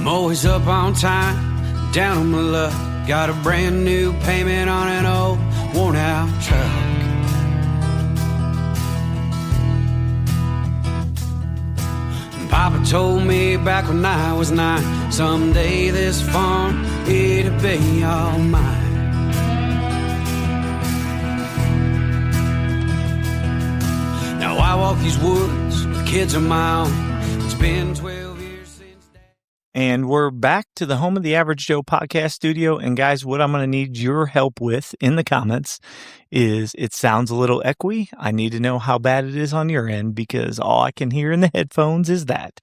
I'm always up on time, down on my luck. Got a brand new payment on an old, worn out truck. Papa told me back when I was 9, someday this farm, it'll be all mine. Now I walk these woods with kids of my own. It's been 12 years since that. And we're back to the Home of the Average Joe podcast studio. And guys, what I'm going to need your help with in the comments is it sounds a little echoey. I need to know how bad it is on your end because all I can hear in the headphones is that.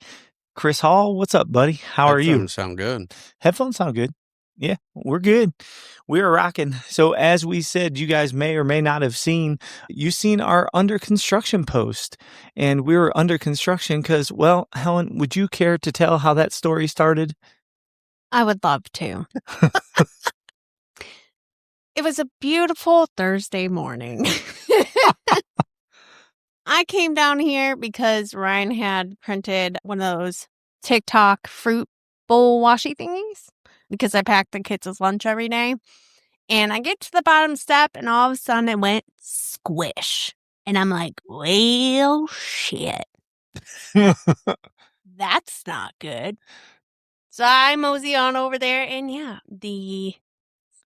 Chris Hall, what's up, buddy? How are you? Headphones sound good. Headphones sound good. Yeah, we're good. We're rocking. So as we said, you guys may or may not have seen, you've seen our under construction post. And we were under construction because, well, Helen, would you care to tell how that story started? I would love to. It was a beautiful Thursday morning. I came down here because Ryan had printed one of those TikTok fruit bowl washi thingies because I packed the kids' lunch every day. And I get to the bottom step and all of a sudden it went squish. And I'm like, well, shit. That's not good. So I mosey on over there and yeah,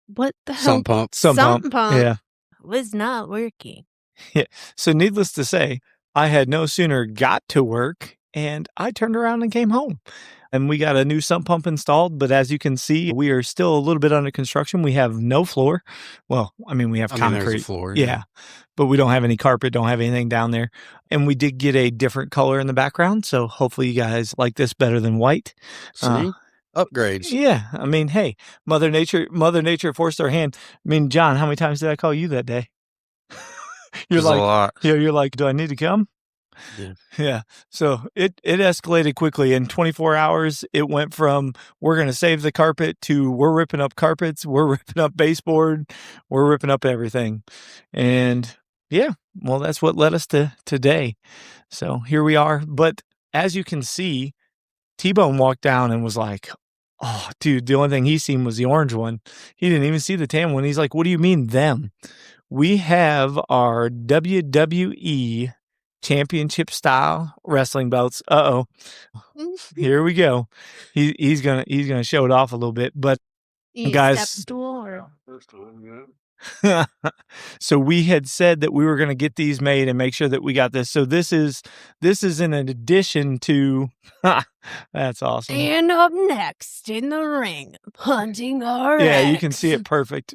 what the hell? Sump pump. Yeah. Was not working. Yeah. So needless to say, I had no sooner got to work and I turned around and came home. And we got a new sump pump installed, but as you can see, we are still a little bit under construction. We have no floor. Well, I mean, we have concrete. There's a floor. Yeah. But we don't have any carpet, don't have anything down there. And we did get a different color in the background. So hopefully you guys like this better than white. See? Upgrades. Yeah. I mean, hey, Mother Nature forced her hand. I mean, John, how many times did I call you that day? You're like, a lot. Yeah, you're like, do I need to come? Yeah. Yeah. So it escalated quickly. In 24 hours, it went from we're going to save the carpet to we're ripping up carpets, we're ripping up baseboard, we're ripping up everything. And yeah, well, that's what led us to today. So here we are. But as you can see, T-Bone walked down and was like, oh, dude, the only thing he seen was the orange one. He didn't even see the tan one. He's like, what do you mean them? We have our WWE championship style wrestling belts. Uh-oh. Here we go. He's gonna show it off a little bit. But guys, Step stool or... So we had said that we were going to get these made and make sure that we got this. So this is in addition to that's awesome. And up next in the ring, Hunting RX. Yeah, you can see it perfect.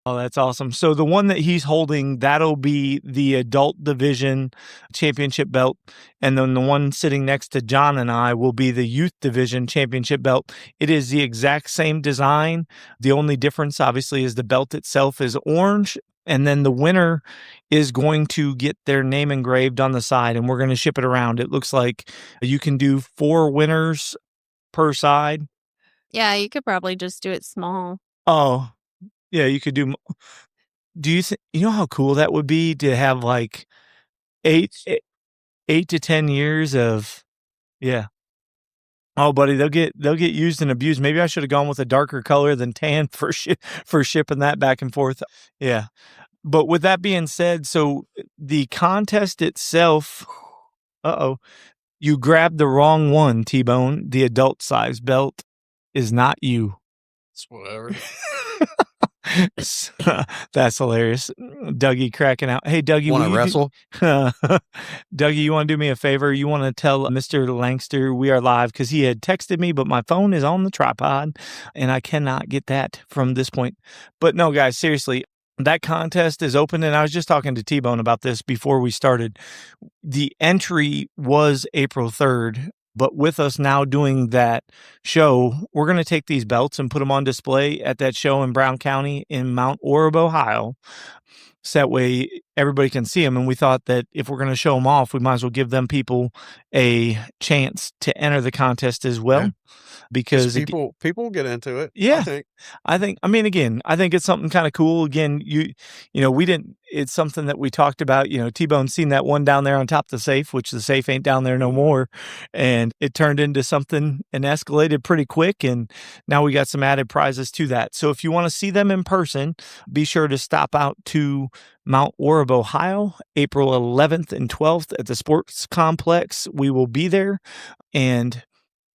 Oh, that's awesome. So the one that he's holding, that'll be the adult division championship belt. And then the one sitting next to John and I will be the youth division championship belt. It is the exact same design. The only difference, obviously, is the belt itself is orange. And then the winner is going to get their name engraved on the side, and we're going to ship it around. It looks like you can do 4 winners per side. Yeah, you could probably just do it small. Oh, yeah, you could do. Do you think you know how cool that would be to have like 8 to 10 years of, yeah. Oh, buddy, they'll get used and abused. Maybe I should have gone with a darker color than tan for shipping that back and forth. Yeah, but with that being said, so the contest itself. You grabbed the wrong one, T-Bone. The adult size belt is not you. It's whatever. That's hilarious. Dougie cracking out. Hey, Dougie, Want to wrestle? Dougie, you want to do me a favor? You want to tell Mr. Langster we are live because he had texted me, but my phone is on the tripod and I cannot get that from this point. But no, guys, seriously, that contest is open. And I was just talking to T-Bone about this before we started. The entry was April 3rd. But with us now doing that show, we're going to take these belts and put them on display at that show in Brown County in Mount Orab, Ohio. So that way everybody can see them. And we thought that if we're going to show them off, we might as well give them people a chance to enter the contest as well. Yeah. Because people get into it. Yeah. I think, again, I think it's something kind of cool. Again, we didn't, it's something that we talked about. T-Bone's seen that one down there on top of the safe, which the safe ain't down there no more. And it turned into something and escalated pretty quick. And now we got some added prizes to that. So if you want to see them in person, be sure to stop out to Mount Orab, Ohio, April 11th and 12th at the sports complex. We will be there. And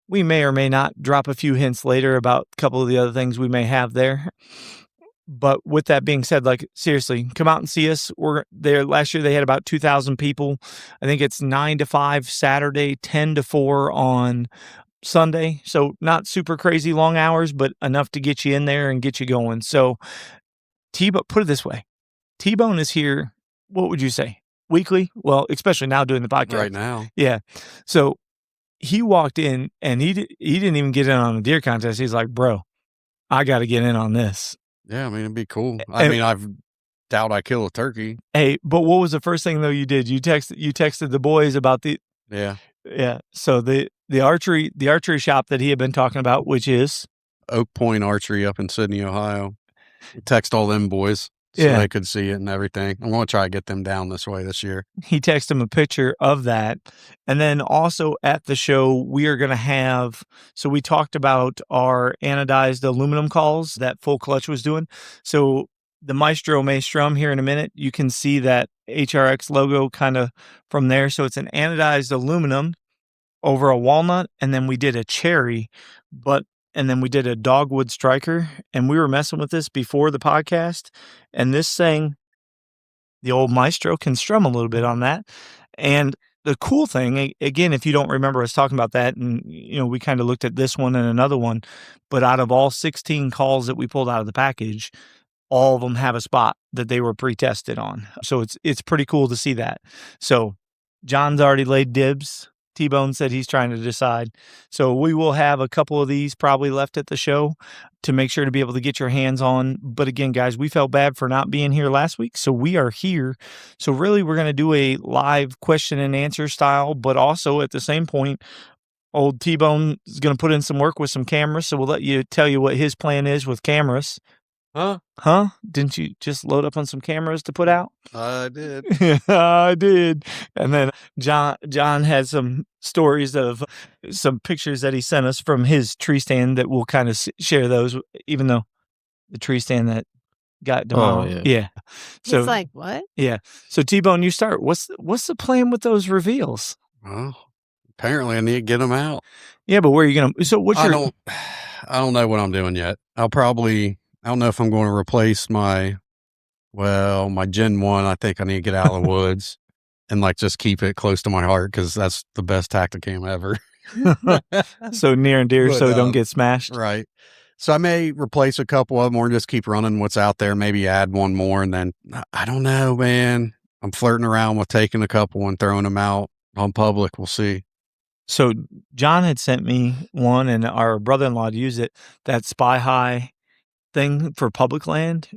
we may or may not drop a few hints later about a couple of the other things we may have there. But with that being said, seriously, come out and see us. We're there. Last year they had about 2,000 people. I think it's 9 to 5 Saturday, 10 to 4 on Sunday. So not super crazy long hours, but enough to get you in there and get you going. So put it this way. T-Bone is here, what would you say? Weekly? Well, especially now doing the podcast. Right now. Yeah. So he walked in and he didn't even get in on the deer contest. He's like, bro, I got to get in on this. Yeah, I mean, it'd be cool. I doubt I kill a turkey. Hey, but what was the first thing though you did? You texted the boys about Yeah. So the archery shop that he had been talking about, which is Oak Point Archery up in Sydney, Ohio. Text all them boys so they could see it and everything. I'm going to try to get them down this way this year. He texted him a picture of that. And then also at the show, we are going to have, so we talked about our anodized aluminum calls that Full Clutch was doing. So the Maestro may strum here in a minute. You can see that HRX logo kind of from there. So it's an anodized aluminum over a walnut. And then we did a cherry, and then we did a dogwood striker, and we were messing with this before the podcast. And this thing, the old Maestro can strum a little bit on that. And the cool thing, again, if you don't remember us talking about that, and we kind of looked at this one and another one, but out of all 16 calls that we pulled out of the package, all of them have a spot that they were pre-tested on. So it's pretty cool to see that. So John's already laid dibs. T-Bone said he's trying to decide. So we will have a couple of these probably left at the show to make sure to be able to get your hands on. But again, guys, we felt bad for not being here last week. So we are here. So really, we're going to do a live question and answer style, but also at the same point, old T-Bone is going to put in some work with some cameras. So we'll let you tell you what his plan is with cameras. Huh? Didn't you just load up on some cameras to put out? I did. I did. And then John had some stories of some pictures that he sent us from his tree stand that we'll kind of share those, even though the tree stand that got demolished. Oh, yeah. So He's like, what? Yeah. So T-Bone, you start. What's the plan with those reveals? Well, apparently I need to get them out. Yeah, but where are you going to, so what's your, I don't know what I'm doing yet. I don't know if I'm going to replace my Gen 1. I think I need to get out of the woods and just keep it close to my heart because that's the best Tacticam ever. So near and dear, so don't get smashed. Right. So I may replace a couple of them or just keep running what's out there, maybe add one more. And then I don't know, man. I'm flirting around with taking a couple and throwing them out on public. We'll see. So John had sent me one and our brother-in-law used it, that Spy High thing for public land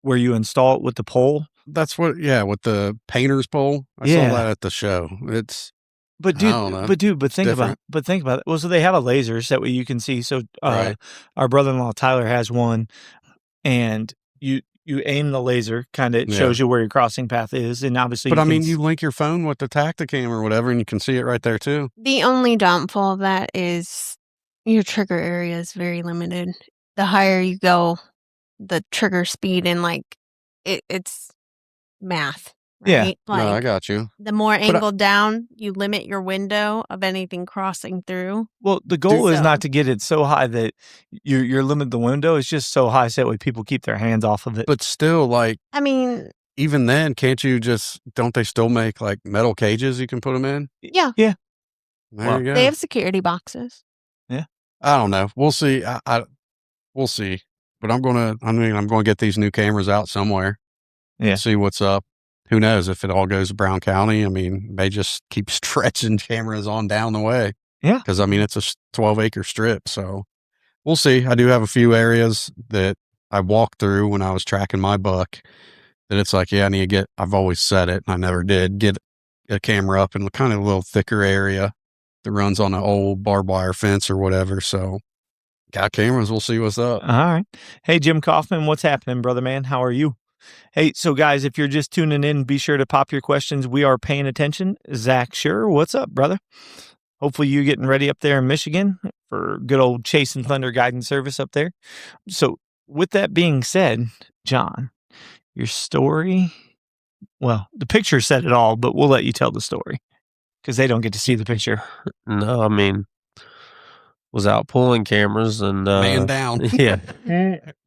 where you install it with the pole. That's what, with the painter's pole. I saw that at the show. But think about it. Well, so they have a laser so that way you can see. So right. Our brother-in-law Tyler has one, and you aim the laser, kind of shows you where your crossing path is, and obviously. But you link your phone with the Tacticam or whatever, and you can see it right there too. The only downfall of that is your trigger area is very limited. The higher you go, the trigger speed and it's math. Right? Yeah. No, I got you. The more angled down, you limit your window of anything crossing through. Well, the goal is not to get it so high that you're limiting the window. It's just so high so that way people keep their hands off of it. But still, even then, can't you don't they still make metal cages you can put them in? Yeah. Yeah. There you go. They have security boxes. Yeah. I don't know. We'll see. We'll see. But I'm going to get these new cameras out somewhere. Yeah. See what's up. Who knows if it all goes to Brown County? They just keep stretching cameras on down the way. Yeah. Because, it's a 12-acre strip. So we'll see. I do have a few areas that I walked through when I was tracking my buck that it's I need to I've always said it, and I never did, get a camera up in kind of a little thicker area that runs on an old barbed wire fence or whatever. So got cameras. We'll see what's up. All right. Hey, Jim Kaufman, what's happening, brother man? How are you? Hey, so guys, if you're just tuning in, be sure to pop your questions. We are paying attention. Zach, sure. What's up, brother? Hopefully you're getting ready up there in Michigan for good old Chasing Thunder guidance service up there. So with that being said, John, your story, well, the picture said it all, but we'll let you tell the story because they don't get to see the picture. No, I mean, was out pulling cameras and Man down. yeah,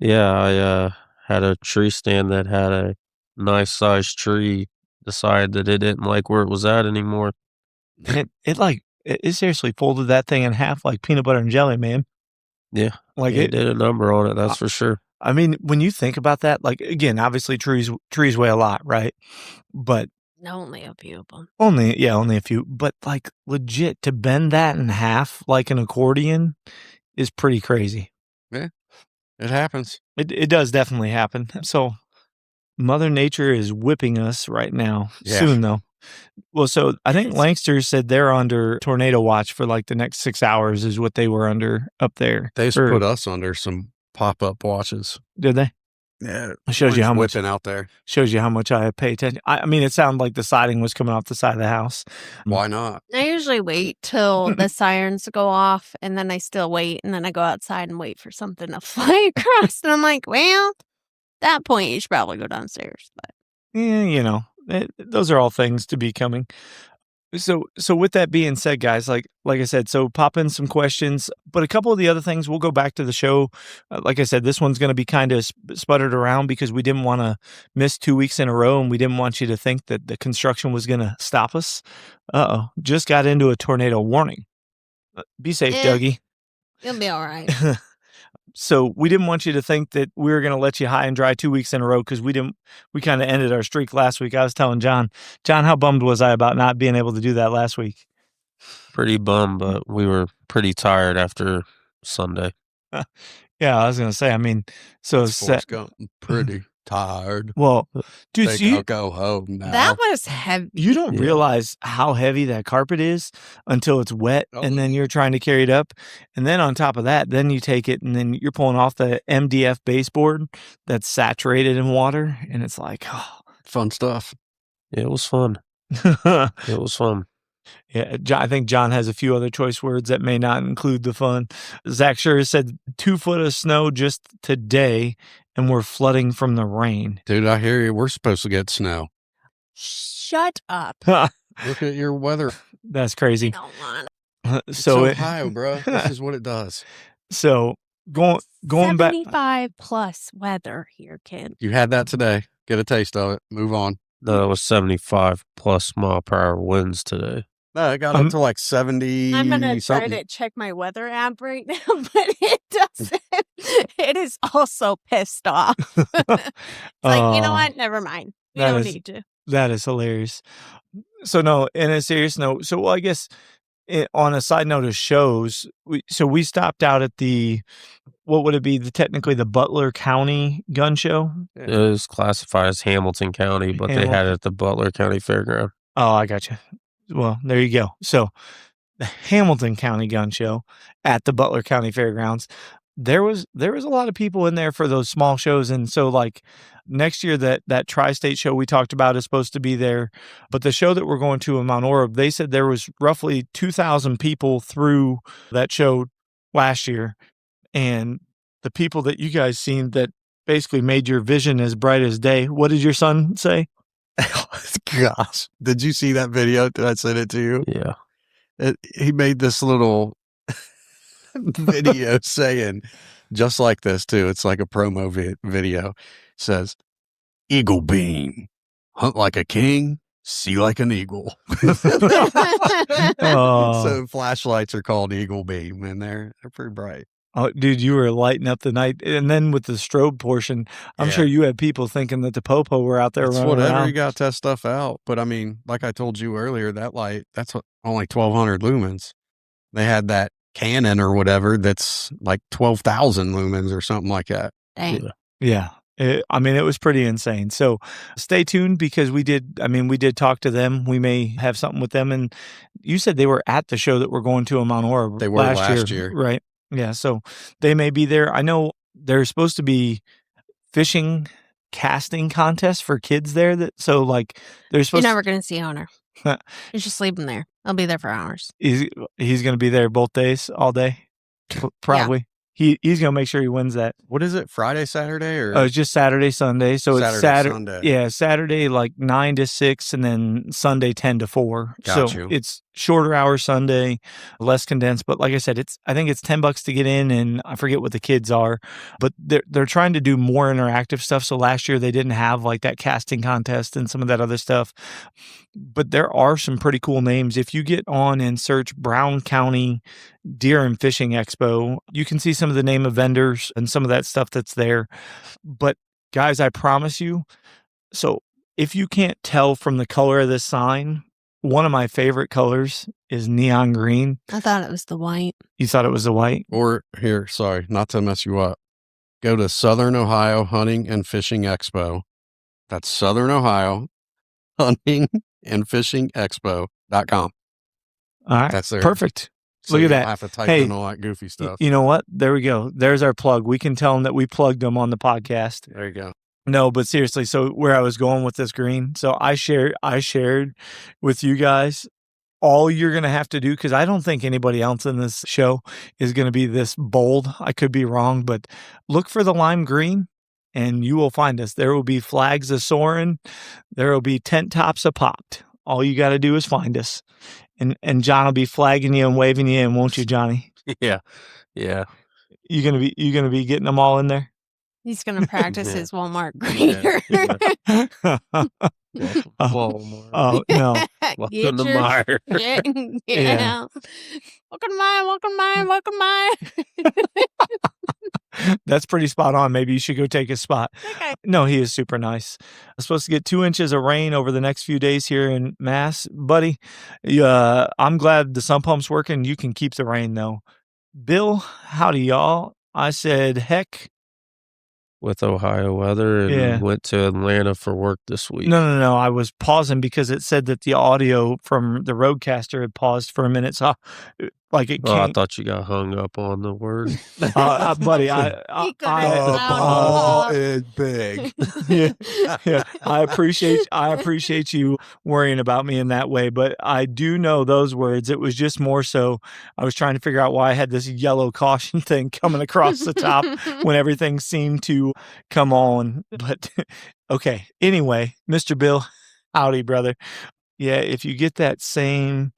I had a tree stand that had a nice sized tree. Decided that it didn't like where it was at anymore. And it seriously folded that thing in half like peanut butter and jelly, man. Yeah, Like it did a number on it. That's for sure. I mean, when you think about that, like again, obviously trees weigh a lot, right? But Only a few of them. only a few. But like legit to bend that in half like an accordion is pretty crazy. It happens. It does definitely happen. So Mother Nature is whipping us right now. Yeah. Soon though. Well, so I think Lancaster said they're under tornado watch for like the next 6 hours is what they were under up there. They just put us under some pop-up watches. Did they? Yeah. It shows you how much whipping out there. Shows you how much I pay attention. I mean, it sounded like the siding was coming off the side of the house. Why not? I usually wait till the sirens go off, and then I still wait, and then I go outside and wait for something to fly across. And I'm like, well, at that point, you should probably go downstairs. But Yeah, those are all things to be coming. So with that being said, guys, like I said, so pop in some questions, but a couple of the other things, we'll go back to the show. Like I said, this one's going to be kind of sputtered around because we didn't want to miss 2 weeks in a row, and we didn't want you to think that the construction was going to stop us. Just got into a tornado warning. Be safe, Dougie. You'll be all right. So we didn't want you to think that we were going to let you high and dry 2 weeks in a row because we kind of ended our streak last week. I was telling John, how bummed was I about not being able to do that last week? Pretty bummed, but we were pretty tired after Sunday. Yeah, I was going to say, I mean, so pretty tired. Well, dude, I'll go home now. That was heavy. you don't realize how heavy that carpet is until it's wet, and then you're trying to carry it up. And then on top of that, then you take it, and then you're pulling off the MDF baseboard that's saturated in water, and it's like, oh. Fun stuff. It was fun. It was fun. Yeah, I think John has a few other choice words that may not include the fun. Zach sure said 2 foot of snow just today, and we're flooding from the rain. Dude, I hear you. We're supposed to get snow. Shut up. Look at your weather. That's crazy. I don't want it. It's Ohio, bro. This is what it does. So going back. 75 plus weather here, kid. You had that today. Get a taste of it. Move on. No, it was 75 plus mile per hour winds today. No, it got up to like 70 I'm going to try something. to check my weather app right now, but it doesn't. It is also pissed off. It's like, you know what? Never mind. We don't need to. That is hilarious. So no, in a serious note, I guess on a side note of shows, we stopped out at the, what would it be? Technically the Butler County Gun Show. It was classified as Hamilton County, but they had it at the Butler County Fairground. Oh, I gotcha. Well, there you go. So the Hamilton County Gun Show at the Butler County Fairgrounds. There was a lot of people in there for those small shows, and so like next year that tri-state show we talked about is supposed to be there, but the show that we're going to in Mount Orab, they said there was roughly 2,000 people through that show last year, and the people that you guys seen that basically made your vision as bright as day. What did your son say? Gosh, did you see that video? Did I send it to you? Yeah. He made this little video saying, just like this too. It's like a promo video. It says, "Eagle beam, hunt like a king, see like an eagle." So flashlights are called Eagle beam, and they're pretty bright. Oh, dude, you were lighting up the night. And then with the strobe portion, I'm sure you had people thinking that the popo were out there running whatever around. you got to test stuff out. But I mean, like I told you earlier, that light, that's only 1,200 lumens. They had that Canon or whatever that's like 12,000 lumens or something like that. Dang. Yeah. It was pretty insane. So stay tuned because we did talk to them. We may have something with them. And you said they were at the show that we're going to in Mount Orab. They were last year. Right. Yeah. So they may be there. I know there's supposed to be fishing casting contest for kids there. So like they're You're supposed never going to see Hunter. You just leave him there. I'll be there for hours. he's going to be there both days, all day, probably. He's going to make sure he wins that. What is it? Friday, Saturday, or It's just Saturday, Sunday. So it's Saturday, Sunday. yeah, Saturday like 9 to 6, and then Sunday 10 to 4. Got so you. It's shorter hours Sunday, less condensed. But like I said, I think it's $10 to get in, and I forget what the kids are. But they're trying to do more interactive stuff. So last year they didn't have like that casting contest and some of that other stuff. But there are some pretty cool names. If you get on and search Brown County Deer and Fishing Expo, you can see some of the name of vendors and some of that stuff that's there. But guys, I promise you, so if you can't tell from the color of this sign, one of my favorite colors is neon green. I thought it was the white. You thought it was the white? Or here, sorry, not to mess you up. Go to Southern Ohio Hunting and Fishing Expo. That's Southern Ohio Hunting and Fishing Expo.com. All right. That's there. Perfect. So Look at you that. don't have to type Hey, in all that goofy stuff. You know what? There we go. There's our plug. We can tell them that we plugged them on the podcast. There you go. No, but seriously, so where I was going with this green, so I shared with you guys. All you're going to have to do, because I don't think anybody else in this show is going to be this bold. I could be wrong, but look for the lime green and you will find us. There will be flags a-soaring. There will be tent tops a-popped. All you got to do is find us. And John will be flagging you and waving you in, won't you, Johnny? Yeah. Yeah. You gonna be getting them all in there? He's going to practice his Walmart greener. Walmart. Oh, no. Welcome to Meyer. Yeah. Welcome to mine. That's pretty spot on. Maybe you should go take his spot. Okay. No, he is super nice. I'm supposed to get 2 inches of rain over the next few days here in Mass. Buddy, I'm glad the sump pump's working. You can keep the rain, though. Bill, howdy, y'all. I said, heck. With Ohio weather and went to Atlanta for work this week. No. I was pausing because it said that the audio from the Roadcaster had paused for a minute. So, like it came. I thought you got hung up on the word. Buddy, The ball is big. yeah. I appreciate you worrying about me in that way, but I do know those words. It was just more so I was trying to figure out why I had this yellow caution thing coming across the top when everything seemed to come on. But okay. Anyway, Mr. Bill, howdy, brother. Yeah, if you get that same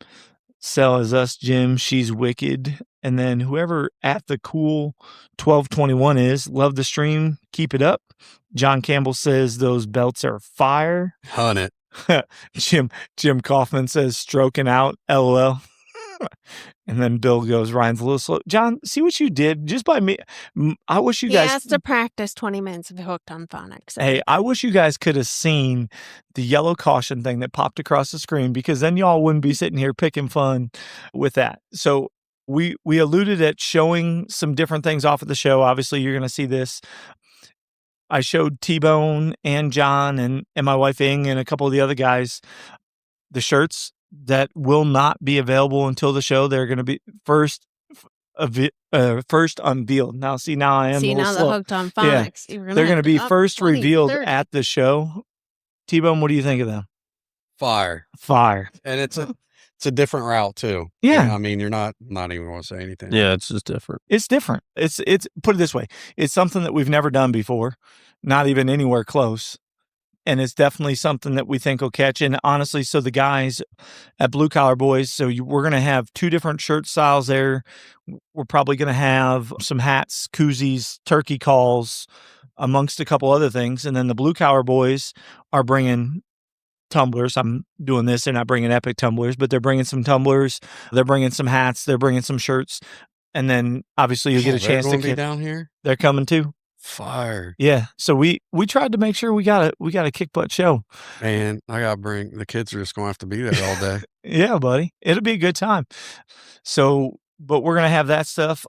sell as us, Jim, she's wicked. And then whoever at the cool 1221 is, love the stream, keep it up. John Campbell says those belts are fire. Hunt it. Jim Kaufman says stroking out, LOL. And then Bill goes, Ryan's a little slow. John, see what you did just by me. I wish you guys. He has to practice 20 minutes of Hooked on Phonics. Hey, I wish you guys could have seen the yellow caution thing that popped across the screen, because then y'all wouldn't be sitting here picking fun with that. So we alluded at showing some different things off of the show. Obviously, you're going to see this. I showed T-Bone and John and my wife Ing and a couple of the other guys the shirts that will not be available until the show. They're going to be first unveiled. Now I am. See, now slow. the Hooked on Phonics. Yeah. They're going to be first revealed at the show. T-Bone, what do you think of them? Fire. And it's a different route too. Yeah. I mean, you're not even want to say anything. Yeah, it's just different. It's different. It's put it this way. It's something that we've never done before, not even anywhere close. And it's definitely something that we think will catch. And honestly, so the guys at Blue Collar Boys, we're going to have 2 different shirt styles there. We're probably going to have some hats, koozies, turkey calls, amongst a couple other things. And then the Blue Collar Boys are bringing tumblers. I'm doing this. They're not bringing epic tumblers, but they're bringing some tumblers. They're bringing some hats. They're bringing some shirts. And then obviously you'll get a chance to be down here. They're coming too. Fire. Yeah. So we tried to make sure we got a kick butt show. Man, I got to bring the kids are just going to have to be there all day. Yeah, buddy. It'll be a good time. So, but we're going to have that stuff.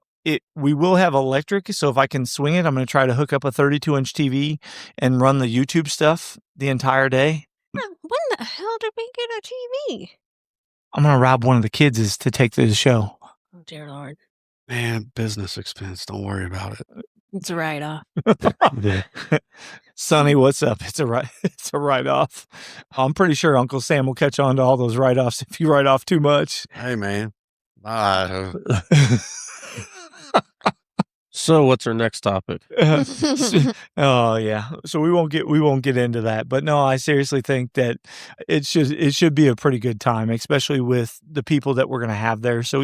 We will have electric. So if I can swing it, I'm going to try to hook up a 32-inch TV and run the YouTube stuff the entire day. When the hell did we get a TV? I'm going to rob one of the kids to take to the show. Oh, dear Lord. Man, business expense. Don't worry about it. It's a write-off. Sonny, what's up? It's a write-off. I'm pretty sure Uncle Sam will catch on to all those write-offs if you write off too much. Hey, man. So what's our next topic? Oh yeah. So we won't get into that. But no, I seriously think that it should be a pretty good time, especially with the people that we're gonna have there. So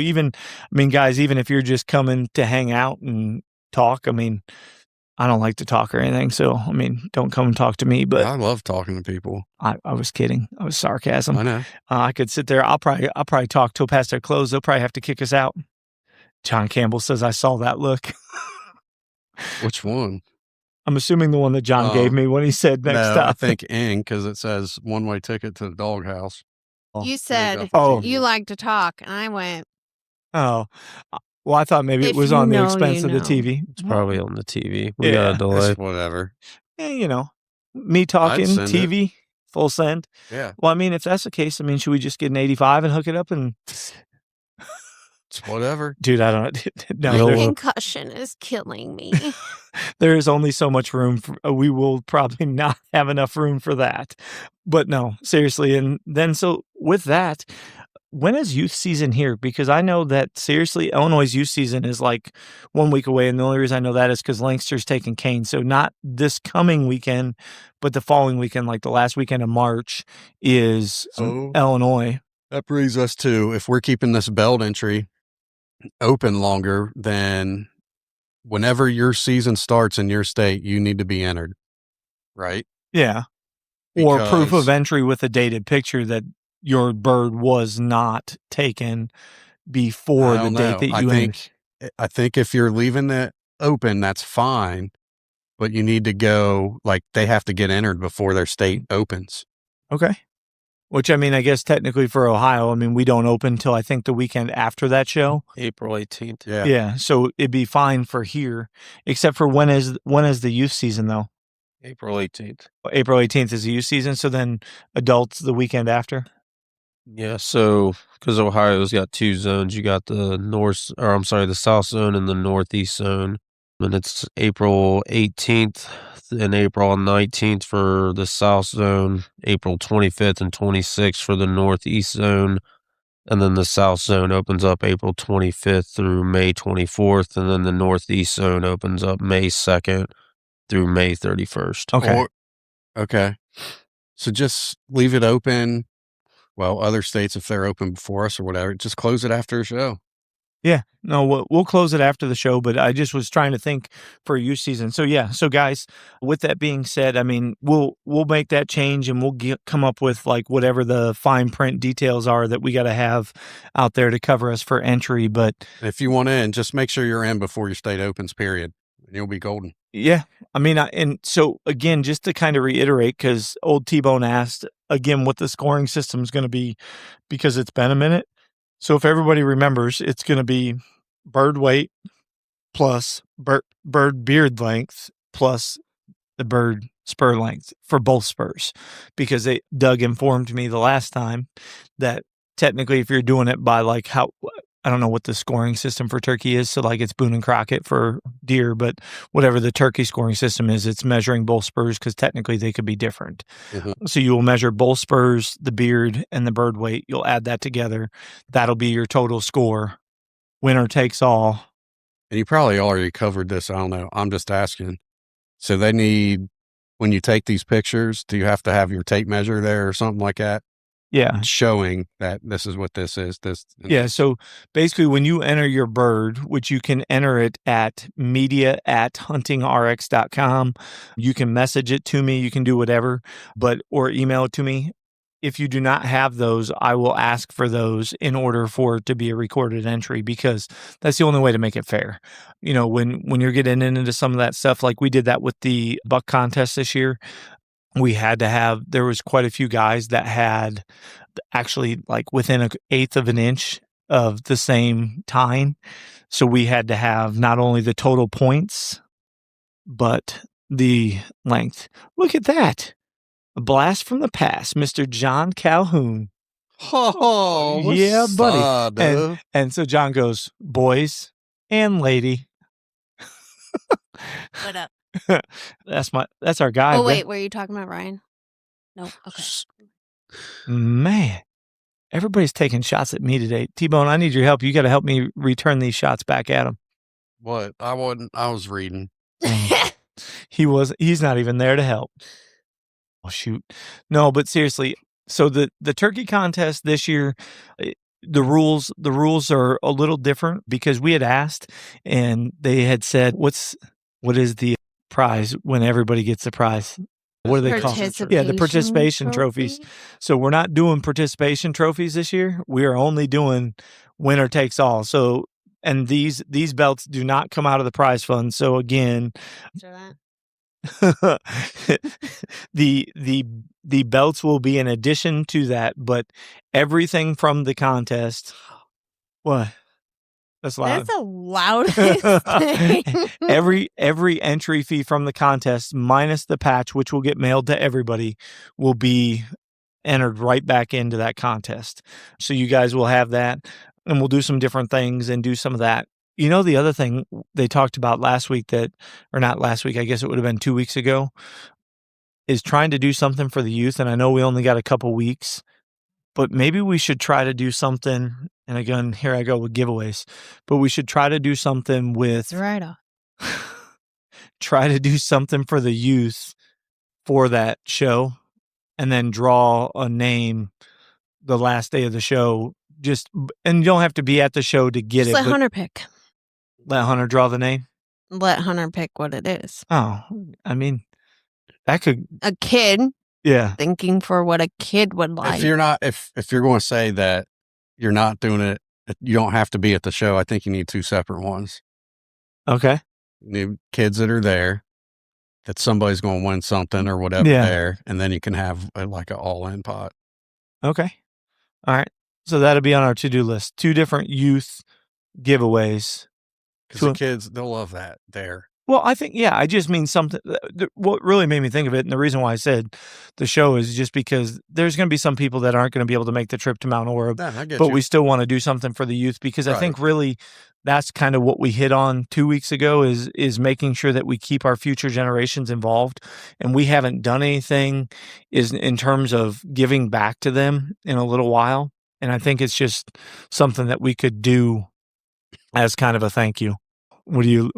guys, even if you're just coming to hang out and talk, I don't like to talk or anything. So don't come and talk to me. But I love talking to people. I was kidding. I was sarcasm. I know. I could sit there. I'll probably talk till past their close. They'll probably have to kick us out. John Campbell says I saw that look. Which one? I'm assuming the one that John gave me when he said next no, stop. I think in because it says one-way ticket to the doghouse. You said you like to talk, and I went. Oh, well, I thought maybe it was on the expense of the TV. It's probably on the TV. We got a delay. It's whatever. Yeah, me talking TV, full send. Yeah. Well, if that's the case, should we just get an 85 and hook it up and? It's whatever. Dude, I don't know. No, concussion is killing me. There is only so much room. We will probably not have enough room for that. But no, seriously. And then, so with that, when is youth season here? Because I know that, seriously, Illinois' youth season is like 1 week away. And the only reason I know that is because Lancaster's taking Kane. So not this coming weekend, but the following weekend, like the last weekend of March, is Illinois. That brings us to, if we're keeping this belt entry open longer, then whenever your season starts in your state, you need to be entered, right? Yeah. Or proof of entry with a dated picture that your bird was not taken before the date that you entered. I think if you're leaving it open, that's fine, but you need to go, they have to get entered before their state opens. Okay. Which, I guess technically for Ohio, we don't open till I think the weekend after that show. April 18th. Yeah. Yeah. So it'd be fine for here, except for when is the youth season though? April 18th. April 18th is the youth season. So then adults the weekend after? Yeah. So because Ohio's got two zones, you got the south zone and the northeast zone. And it's April 18th and April 19th for the south zone, April 25th and 26th for the northeast zone. And then the south zone opens up April 25th through May 24th. And then the northeast zone opens up May 2nd through May 31st. Okay. Okay. So just leave it open. Well, other states, if they're open before us or whatever, just close it after a show. Yeah, no, we'll close it after the show, but I just was trying to think for youth season. So yeah, so guys, with that being said, we'll make that change and we'll come up with whatever the fine print details are that we got to have out there to cover us for entry. But if you want in, just make sure you're in before your state opens, period. And you'll be golden. Yeah, and so again, just to kind of reiterate, because old T-Bone asked again what the scoring system is going to be, because it's been a minute. So if everybody remembers, it's going to be bird weight plus bird beard length plus the bird spur length for both spurs, because Doug informed me the last time that technically if you're doing it by I don't know what the scoring system for turkey is. So it's Boone and Crockett for deer, but whatever the turkey scoring system is, it's measuring both spurs because technically they could be different. Mm-hmm. So you will measure both spurs, the beard, and the bird weight. You'll add that together. That'll be your total score. Winner takes all. And you probably already covered this. I don't know. I'm just asking. So they need, when you take these pictures, do you have to have your tape measure there or something like that? Yeah. Showing that this is what this is. Yeah. So basically when you enter your bird, which you can enter it at media@huntingrx.com, you can message it to me. You can do whatever, or email it to me. If you do not have those, I will ask for those in order for it to be a recorded entry, because that's the only way to make it fair. When you're getting into some of that stuff, like we did that with the buck contest this year, we had to have, there was quite a few guys that had actually within 1/8 of an inch of the same tine. So we had to have not only the total points, but the length. Look at that. A blast from the past, Mr. John Calhoun. Oh, yeah, buddy. And so John goes, boys and lady. What up? That's our guy. Oh, bro. wait. Were you talking about Ryan? No. Okay. Man, everybody's taking shots at me today. T-Bone, I need your help. You got to help me return these shots back at him. What? I was reading. He's not even there to help. Oh, shoot. No, but seriously. So the turkey contest this year, the rules are a little different because we had asked and they had said, what is the prize when everybody gets the prize? What do they call it? Yeah, the participation trophies. So we're not doing participation trophies this year. We are only doing winner takes all. So, and these belts do not come out of the prize fund. So again, the belts will be in addition to that, but everything from the contest. What? That's loud. That's the loudest thing. Every entry fee from the contest minus the patch, which will get mailed to everybody, will be entered right back into that contest. So you guys will have that, and we'll do some different things and do some of that. You know, the other thing they talked about last week or not last week, I guess it would have been 2 weeks ago, is trying to do something for the youth. And I know we only got a couple weeks, but maybe we should try to do something. And again, here I go with giveaways, but we should try to do something with try to do something for the youth for that show and then draw a name the last day of the show. And you don't have to be at the show to get it. Let Hunter pick. Let Hunter draw the name? Let Hunter pick what it is. Oh, I mean, that could... A kid. Yeah. Thinking for what a kid would like. If you're going to say that you're not doing it, you don't have to be at the show. I think you need 2 separate ones. Okay. You need kids that are there, that somebody's going to win something or whatever there, and then you can have like an all-in pot. Okay. All right. So that'll be on our to-do list. 2 different youth giveaways. Because the kids, they'll love that there. Well, I think, I just mean something. What really made me think of it, and the reason why I said the show is just because there's going to be some people that aren't going to be able to make the trip to Mount Orab, but we still want to do something for the youth because I think really that's kind of what we hit on 2 weeks ago is making sure that we keep our future generations involved. And we haven't done anything in terms of giving back to them in a little while. And I think it's just something that we could do as kind of a thank you. What do you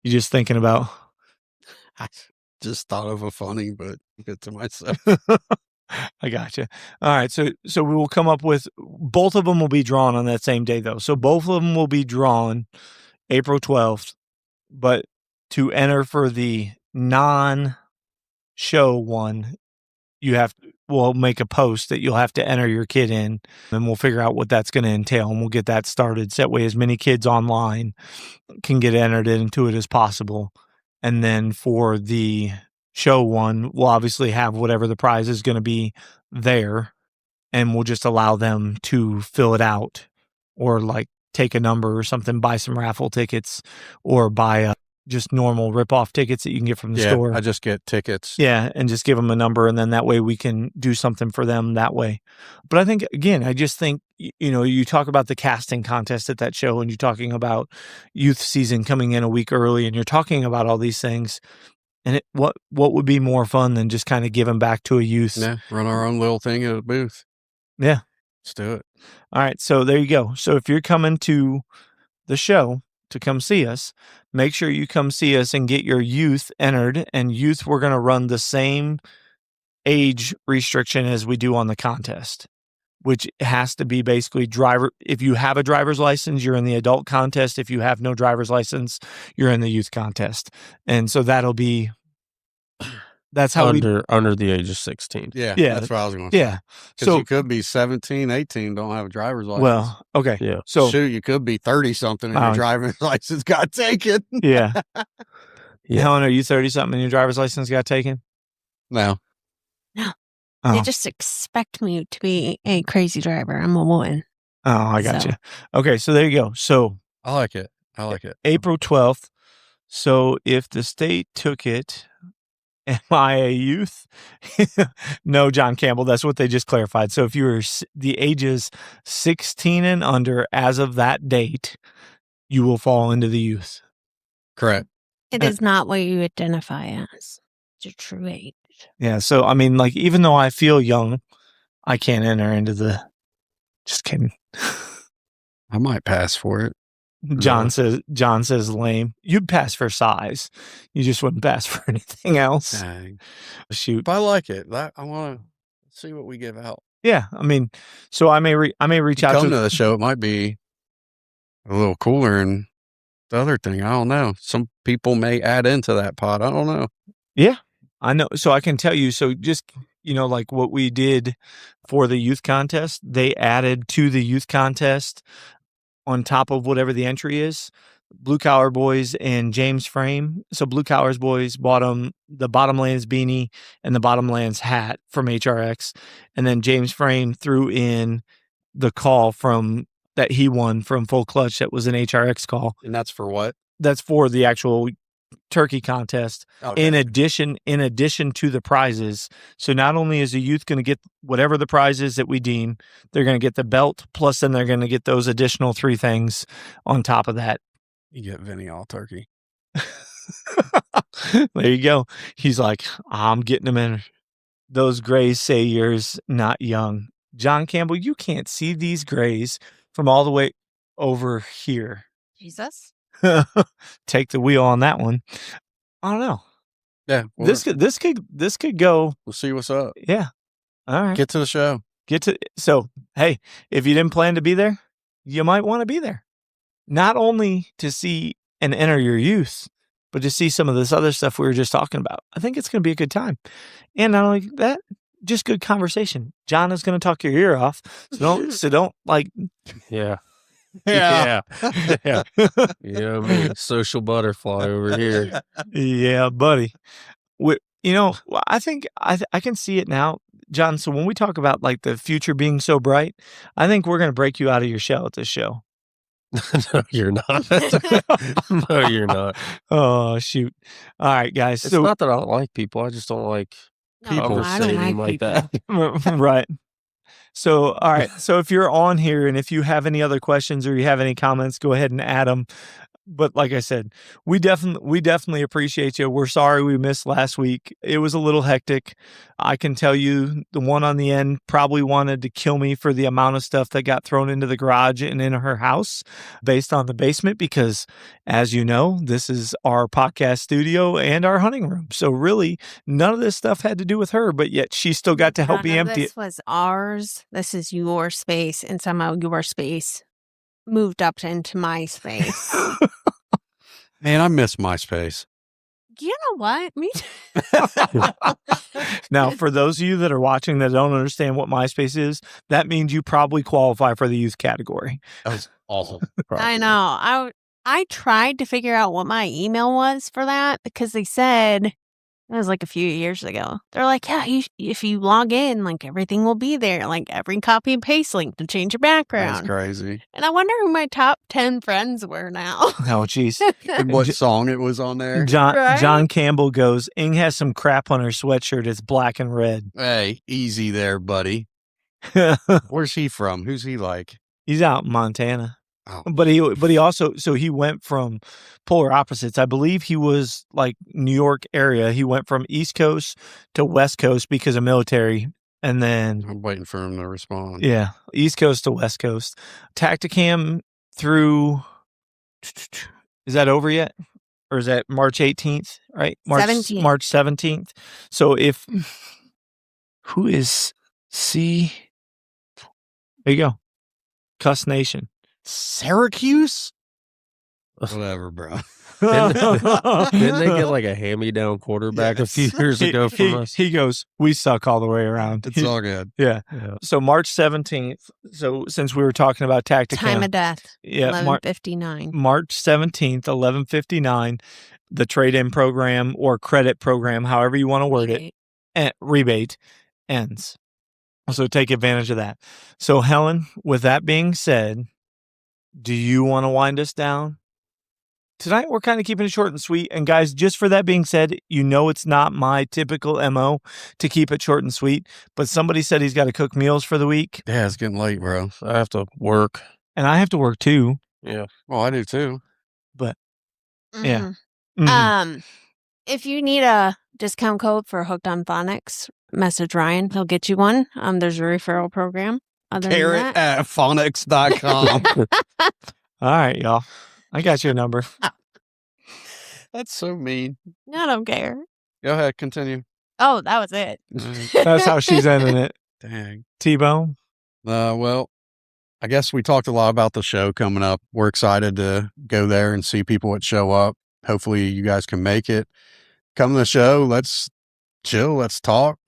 just thinking about? I just thought of a funny, but good to myself. I gotcha. All right. So we will come up with, both of them will be drawn on that same day though. So both of them will be drawn April 12th, but to enter for the non-show one, we'll make a post that you'll have to enter your kid in, and we'll figure out what that's going to entail, and we'll get that started. So that way as many kids online can get entered into it as possible. And then for the show one, we'll obviously have whatever the prize is going to be there, and we'll just allow them to fill it out or like take a number or something, buy some raffle tickets or buy just normal rip-off tickets that you can get from the store. I just get tickets. Yeah, and just give them a number, and then that way we can do something for them that way. But I think, again, you talk about the casting contest at that show, and you're talking about youth season coming in a week early, and you're talking about all these things. And what would be more fun than just kind of giving back to a youth? Yeah, run our own little thing at a booth. Yeah. Let's do it. All right, so there you go. So if you're coming to the show to come see us, make sure you come see us and get your youth entered. And youth, we're going to run the same age restriction as we do on the contest, which has to be basically if you have a driver's license, you're in the adult contest. If you have no driver's license, you're in the youth contest. And so that's how under the age of 16. Yeah. That's what I was going to say. Yeah. Because you could be 17, 18, don't have a driver's license. Well, okay. Yeah. So shoot, you could be 30 something and your driver's license got taken. Yeah. Helen, are you 30 something and your driver's license got taken? No. No. Oh. They just expect me to be a crazy driver. I'm a woman. Oh, I got you. Okay, so there you go. So I like it. April 12th. So if the state took it, am I a youth? No, John Campbell, that's what they just clarified. So if you were the ages 16 and under as of that date, you will fall into the youth. Correct. It is not what you identify as your true age. Yeah. So, I mean, like, even though I feel young, I can't enter into the. Just kidding. I might pass for it. John says lame. You'd pass for size. You just wouldn't pass for anything else. Dang. Shoot. But I like it. I want to see what we give out. Yeah. I mean, so I may reach out Come to the show. It might be a little cooler and the other thing. I don't know. Some people may add into that pot. I don't know. Yeah, I know. So I can tell you. So just, like what we did for the youth contest, they added to the youth contest on top of whatever the entry is, Blue Collar Boys and James Frame. So Blue Collars Boys bought them the Bottomlands beanie and the Bottomlands hat from HRX. And then James Frame threw in the call that he won from Full Clutch. That was an HRX call. And that's for what? That's for the actual turkey contest. Okay. In addition to the prizes. So not only is the youth going to get whatever the prize is that we deem, they're going to get the belt, plus then they're going to get those additional 3 things on top of that. You get Vinny all turkey. There you go. He's like, I'm getting them in. Those grays say you're not young. John Campbell, you can't see these grays from all the way over here. Jesus. Take the wheel on that one. I don't know. Yeah. This could go. We'll see what's up. Yeah. All right. Get to the show. So, hey, if you didn't plan to be there, you might want to be there. Not only to see and enter your youth, but to see some of this other stuff we were just talking about. I think it's going to be a good time. And not only that, just good conversation. John is going to talk your ear off. So don't like. Yeah. Yeah. Yeah. Me, social butterfly over here. Yeah, buddy. I think I can see it now, John. So when we talk about like the future being so bright, I think we're going to break you out of your shell at this show. No, you're not. No, you're not. Oh, shoot. All right, guys. It's So not that I don't like people. I just don't like No, I don't conversating like like people. that. right. So, all right. So if you're on here and if you have any other questions or you have any comments, go ahead and add them. But like I said, we definitely appreciate you. We're sorry we missed last week. It was a little hectic. I can tell you the one on the end probably wanted to kill me for the amount of stuff that got thrown into the garage and in her house based on the basement, because as you know, this is our podcast studio and our hunting room. So really none of this stuff had to do with her, but yet she still got to help me empty it. This was ours. This is your space, and somehow your space moved up into my space. Man, I miss MySpace. You know what? Me too. Now, for those of you that are watching that don't understand what MySpace is, that means you probably qualify for the youth category. That was awesome. I know. I tried to figure out what my email was for that because they said, it was like a few years ago. They're like, yeah, if you log in, like everything will be there, like every copy and paste link to change your background. That's crazy. And I wonder who my top 10 friends were now. Oh, jeez. And what song it was on there? John Campbell goes, Ing has some crap on her sweatshirt. It's black and red. Hey, easy there, buddy. Where's he from? Who's he like? He's out in Montana. Oh. But he also, so he went from polar opposites. I believe he was like New York area. He went from East Coast to West Coast because of military. And then I'm waiting for him to respond. yeah, East Coast to West Coast. Tacticam through, is that over yet? Or is that March 18th, right? 17th. March 17th. So who is C? There you go. Cuss Nation. Syracuse? Whatever, bro. Didn't they get like a hand-me-down quarterback a few years ago from us? He goes, we suck all the way around. It's all good. Yeah. So March 17th. So since we were talking about Tacticam. Time of death. Yeah. 11:59. March 17th, 11:59. The trade-in program or credit program, however you want to word it, rebate ends. So take advantage of that. So Helen, with that being said, do you want to wind us down? Tonight, we're kind of keeping it short and sweet. And guys, just for that being said, it's not my typical MO to keep it short and sweet. But somebody said he's got to cook meals for the week. Yeah, it's getting late, bro. I have to work. And I have to work too. Yeah. Well, I do too. But yeah. Mhm. If you need a discount code for Hooked on Phonics, message Ryan. He'll get you one. There's a referral program. Other than Carrot that, at phonics.com. All right, y'all. I got your number. That's so mean. I don't care. Go ahead, continue. Oh, that was it. That's how she's ending it. Dang. T-Bone. Well, I guess we talked a lot about the show coming up. We're excited to go there and see people that show up. Hopefully you guys can make it. Come to the show. Let's chill. Let's talk,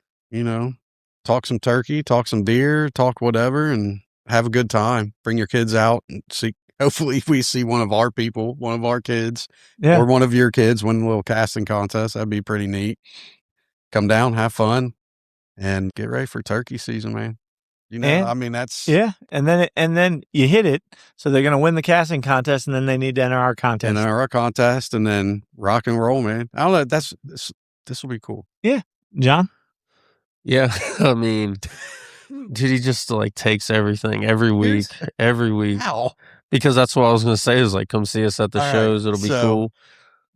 talk some turkey, talk some deer, talk whatever, and have a good time. Bring your kids out and see. Hopefully we see one of our people, one of our kids, Yeah. or one of your kids win a little casting contest. That'd be pretty neat. Come down, have fun, and get ready for turkey season, man. That's Yeah. And then you hit it. So they're going to win the casting contest, and then they need to enter our contest. and our contest, and then rock and roll, man. I don't know. This will be cool. Yeah. John? Yeah, I mean, dude, he just like takes everything every week. Ow. Because that's what I was going to say is like, come see us at the All right, shows. It'll be so- cool.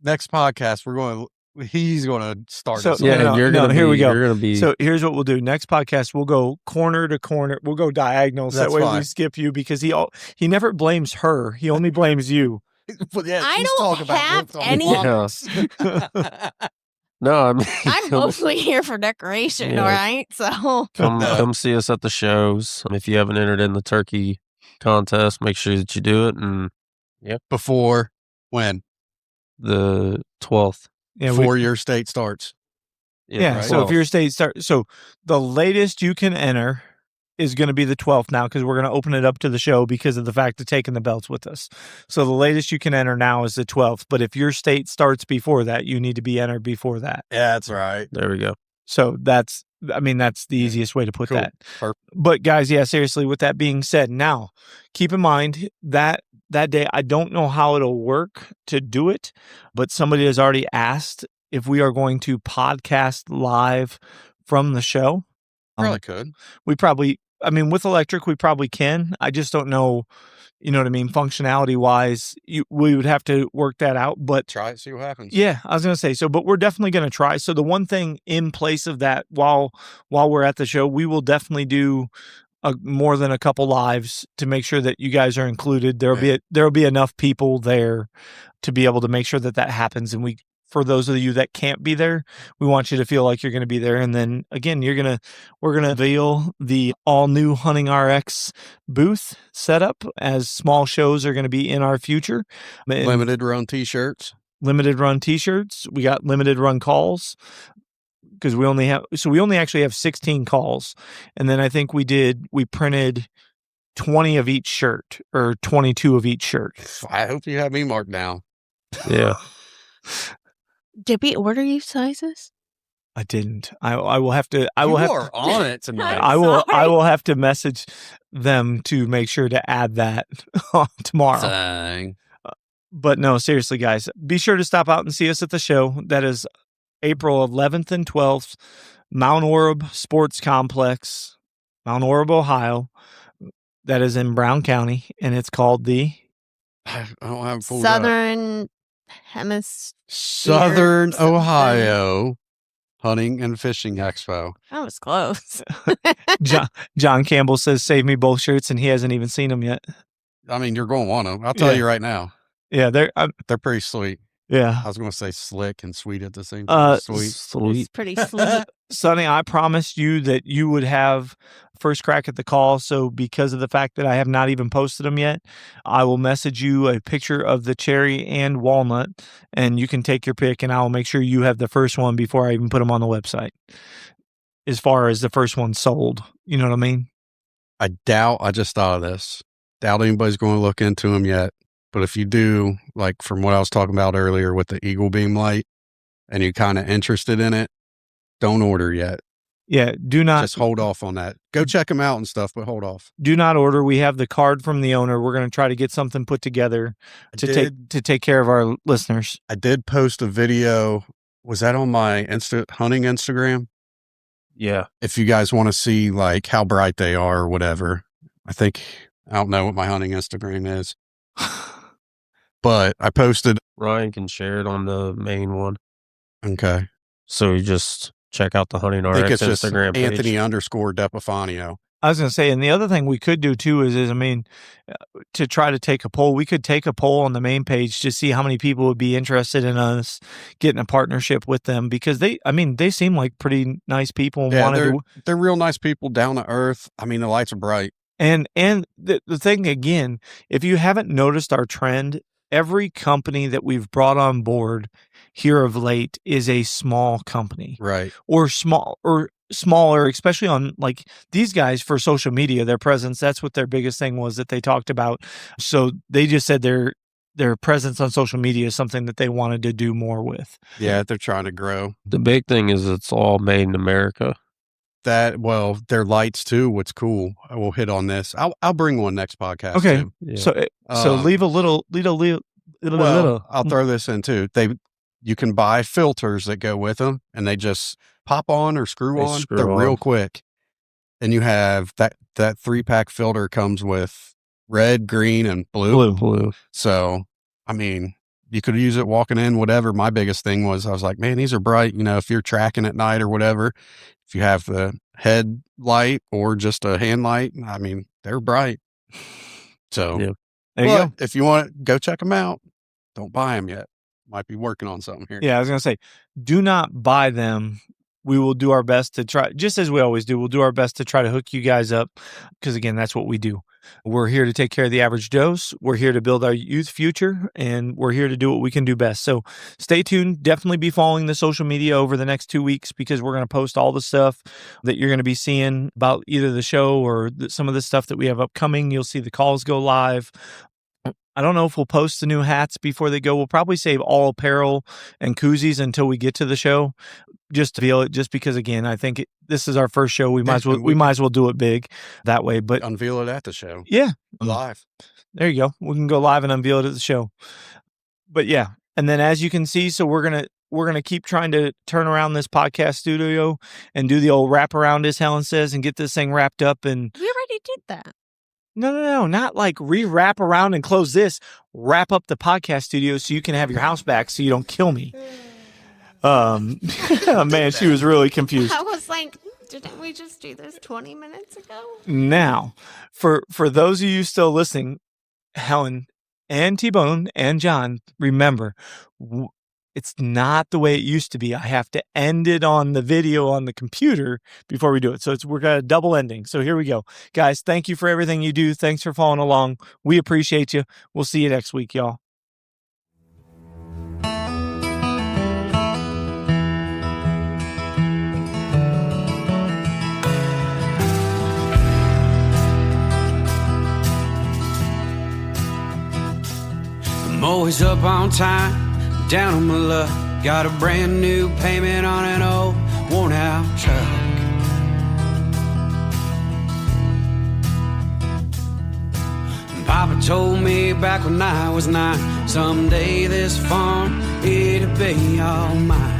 Next podcast, he's going to start. So- us Yeah, off. no, you're gonna here we go. You're gonna be. So here's what we'll do. Next podcast, we'll go corner to corner. We'll go diagonal. So that That's way we fine. skip you because he never blames her. He only blames you. But yeah, I she's don't talking about have hooked on any- phonics. No, I mean, I'm mostly here for decoration, Yeah. all right? So come see us at the shows. If you haven't entered in the turkey contest, make sure that you do it. And Before when? the 12th. Yeah. Before your state starts. Yeah. right. So if your state so the latest you can enter is going to be the 12th now because we're going to open it up to the show because of the fact of taking the belts with us. So the latest you can enter now is the 12th. But if your state starts before that, you need to be entered before that. Yeah, that's right. There we go. So that's the easiest way to put Cool. that. Perfect. But guys, yeah, seriously, with that being said, now keep in mind that day, I don't know how it'll work to do it, but somebody has already asked if we are going to podcast live from the show. Probably could. We probably, with electric, we probably can. I just don't know, you know what I mean? Functionality wise, we would have to work that out, but Try it, see what happens. yeah, I was going to say so, but we're definitely going to try. So the one thing in place of that, while we're at the show, we will definitely do more than a couple lives to make sure that you guys are included. There'll be enough people there to be able to make sure that happens. And for those of you that can't be there, we want you to feel like you're going to be there. And then again, we're going to unveil the all new Hunting RX booth setup as small shows are going to be in our future. And Limited run t-shirts. limited run t-shirts. We got limited run calls because we only actually have 16 calls. And then I think we printed 20 of each shirt or 22 of each shirt. I hope you have me marked down. Yeah. did we order you sizes? I didn't. I will have to. You are on it tonight. I will Sorry. have to message them to make sure to add that tomorrow. Dang. But no, seriously, guys, be sure to stop out and see us at the show. That is April 11th and 12th, Mount Orab Sports Complex, Mount Orab, Ohio. That is in Brown County, and it's called the I don't have full up. Southern Hemisphere. Southern something. Ohio Hunting and Fishing Expo. That was close. John Campbell says, "Save me both shirts," and he hasn't even seen them yet. I mean, you're going to want them. I'll tell Yeah. you right now. Yeah, they're They're pretty sweet. yeah. I was going to say slick and sweet at the same time. Sweet. It's Sweet. pretty sweet. Sonny, I promised you that you would have first crack at the call. So because of the fact that I have not even posted them yet, I will message you a picture of the cherry and walnut, and you can take your pick, and I will make sure you have the first one before I even put them on the website. As far as the first one sold, you know what I mean? I just thought of this. Doubt anybody's going to look into them yet. But if you do, like from what I was talking about earlier with the Eagle Beam light, and you're kind of interested in it, don't order yet. Yeah, do not Just hold off on that. Go check them out and stuff, but hold off. do not order. We have the card from the owner. We're going to try to get something put together to take care of our listeners. I did post a video. Was that on my hunting Instagram? Yeah. If you guys want to see like how bright they are or whatever, I don't know what my hunting Instagram is. but I posted. Ryan can share it on the main one. Okay. So you just check out the Hunting I think RX it's just Instagram page. Anthony_Depifanio. I was going to say, and the other thing we could do too is I mean, to try to take a poll, we could take a poll on the main page to see how many people would be interested in us getting a partnership with them, because they seem like pretty nice people. And Yeah, they're real nice people, down to earth. I mean, the lights are bright. And the thing again, if you haven't noticed our trend, every company that we've brought on board here of late is a small company, Right. or smaller, especially on like these guys for social media, their presence. That's what their biggest thing was that they talked about. So they just said their presence on social media is something that they wanted to do more with. Yeah, they're trying to grow. The big thing is it's all made in America. Well, their lights too. What's cool? I will hit on this. I'll bring one next podcast. Okay. Too. Yeah. So leave a little. Well, I'll throw this in too. You can buy filters that go with them, and they just pop on or screw They on. screw They're on. real quick. And you have that 3-pack filter comes with red, green, and blue. So, I mean, you could use it walking in, whatever. My biggest thing was, I was like, man, these are bright. You know, if you're tracking at night or whatever, if you have the headlight or just a hand light, I mean, they're bright. So, Yeah. There you go. if you want it, go check them out. Don't buy them yet. Might be working on something here. Yeah, I was going to say, do not buy them. We will do our best to try, just as we always do, we'll do our best to try to hook you guys up, because, again, that's what we do. We're here to take care of the average dose. We're here to build our youth future, and we're here to do what we can do best. So stay tuned. Definitely be following the social media over the next 2 weeks, because we're going to post all the stuff that you're going to be seeing about either the show or some of the stuff that we have upcoming. You'll see the calls go live. I don't know if we'll post the new hats before they go. We'll probably save all apparel and koozies until we get to the show, just to feel it. Just because, again, I think this is our first show. We might as well do it big that way. But unveil it at the show. Yeah, Live. there you go. We can go live and unveil it at the show. But yeah, and then as you can see, so we're gonna keep trying to turn around this podcast studio and do the old wrap around, as Helen says, and get this thing wrapped up. And We already did that. No, not like re-wrap around and close this. Wrap up the podcast studio so you can have your house back, so you don't kill me. Man, she was really confused. I was like, didn't we just do this 20 minutes ago? Now, for those of you still listening, Helen and T-Bone and John, remember, it's not the way it used to be. I have to end it on the video on the computer before we do it. So we're got a double ending. So here we go. Guys, thank you for everything you do. Thanks for following along. We appreciate you. We'll see you next week, y'all. I'm always up on time, down on my luck. Got a brand new payment on an old worn out truck. Papa told me back when I was 9, someday this farm, it'll be all mine.